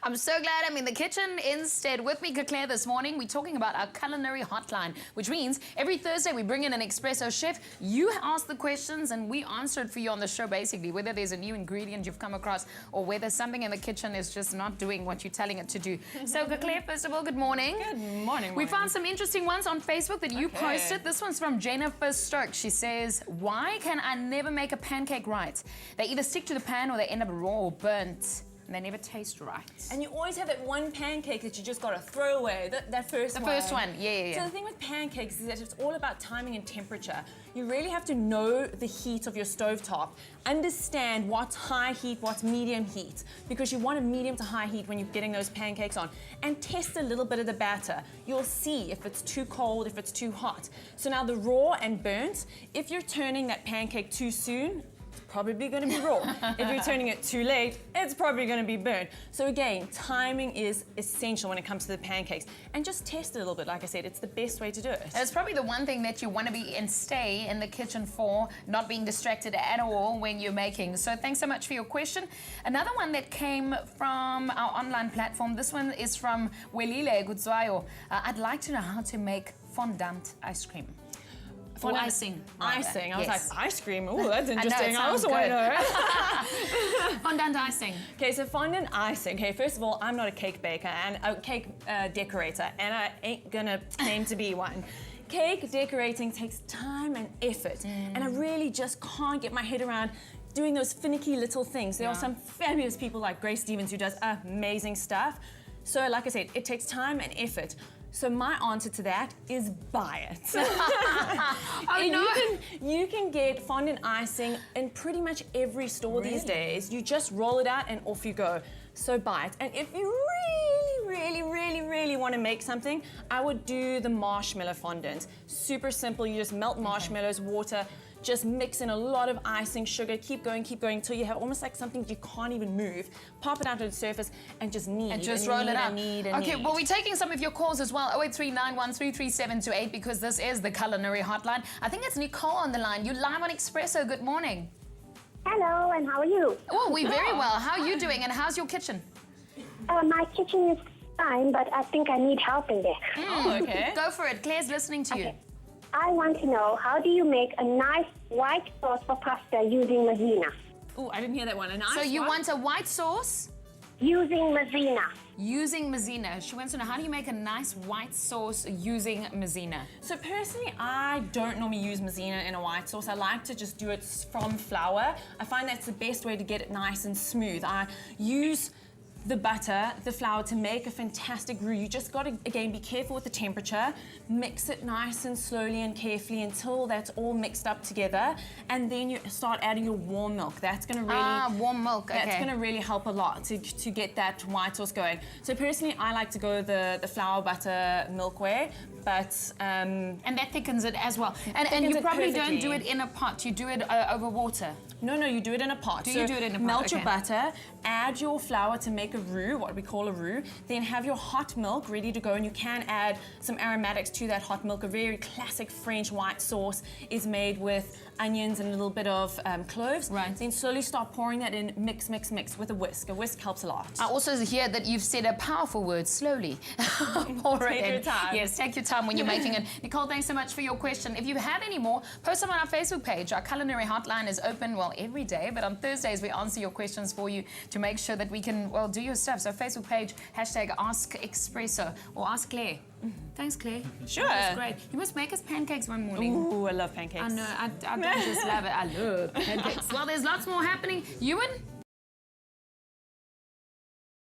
I'm so glad I'm in the kitchen instead. With me, Claire, this morning, we're talking about our culinary hotline, which means every Thursday we bring in an Expresso chef. You ask the questions and we answer it for you on the show, basically, whether there's a new ingredient you've come across or whether something in the kitchen is just not doing what you're telling it to do. So, Claire, first of all, good morning. Good morning. We found some interesting ones on Facebook that you posted. This one's from Jennifer Stokes. She says, why can I never make a pancake right? They either stick to the pan or they end up raw or burnt. And they never taste right. And you always have that one pancake that you just got to throw away, that first one. The first one, yeah. So the thing with pancakes is that it's all about timing and temperature. You really have to know the heat of your stovetop, understand what's high heat, what's medium heat, because you want a medium to high heat when you're getting those pancakes on, and test a little bit of the batter. You'll see if it's too cold, if it's too hot. So now the raw and burnt, if you're turning that pancake too soon, probably going to be raw. If you're turning it too late, it's probably going to be burnt. So again, timing is essential when it comes to the pancakes. And just test it a little bit. Like I said, it's the best way to do it. It's probably the one thing that you want to be and stay in the kitchen for, not being distracted at all when you're making. So thanks so much for your question. Another one that came from our online platform, this one is from Welile Gudzwayo. I'd like to know how to make fondant ice cream. For icing. Icing. I was Yes. like, ice cream? Oh, that's interesting. I also want to know. Fondant icing. Okay, so fondant icing. Okay, first of all, I'm not a cake baker and a cake decorator, and I ain't gonna claim to be one. Cake decorating takes time and effort, and I really just can't get my head around doing those finicky little things. There are some fabulous people like Grace Stevens who does amazing stuff. So like I said, it takes time and effort. So my answer to that is buy it. You can get fondant icing in pretty much every store these days. You just roll it out and off you go. So buy it. And if you really want to make something, I would do the marshmallow fondant. Super simple. You just melt marshmallows, water, just mix in a lot of icing, sugar, keep going until you have almost like something you can't even move. Pop it out to the surface and just knead. And just roll it out. Okay, well, we're taking some of your calls as well. 0839133728, because this is the culinary hotline. I think it's Nicole on the line. You're live on Expresso. Good morning. Hello, and how are you? Oh, we're very well. How are you doing, and how's your kitchen? My kitchen is fine, but I think I need help in there. Oh, okay. Go for it. Claire's listening to you. I want to know, how do you make a nice white sauce for pasta using maizena? Oh, I didn't hear that one. So you want a white sauce? Using maizena. Using maizena. She wants to know, how do you make a nice white sauce using maizena? So personally, I don't normally use maizena in a white sauce. I like to just do it from flour. I find that's the best way to get it nice and smooth. I use the butter, the flour to make a fantastic roux. You just got to, again, be careful with the temperature. Mix it nice and slowly and carefully until that's all mixed up together. And then you start adding your warm milk. That's going to really... warm milk, okay. That's going to really help a lot to get that white sauce going. So personally, I like to go the flour, butter, milk way, but... and that thickens it as well. And you probably don't do it in a pot. You do it over water. No, you do it in a pot. You do it in a pot? Melt your butter, add your flour to make a roux, what we call a roux, then have your hot milk ready to go, and you can add some aromatics to that hot milk. A very classic French white sauce is made with onions and a little bit of cloves. Right. Then slowly start pouring that in, mix with a whisk. A whisk helps a lot. I also hear that you've said a powerful word, slowly. Pour it in. Take your time. Yes, take your time when you're making it. Nicole, thanks so much for your question. If you have any more, post them on our Facebook page. Our culinary hotline is open, well, every day, but on Thursdays we answer your questions for you to make sure that we can, well, do your stuff. So Facebook page, #AskExpresso or Ask Claire. Thanks, Claire. Sure. That's great. You must make us pancakes one morning. Ooh, I love pancakes. I know, I don't just love it, I love pancakes. Well, there's lots more happening. Ewan?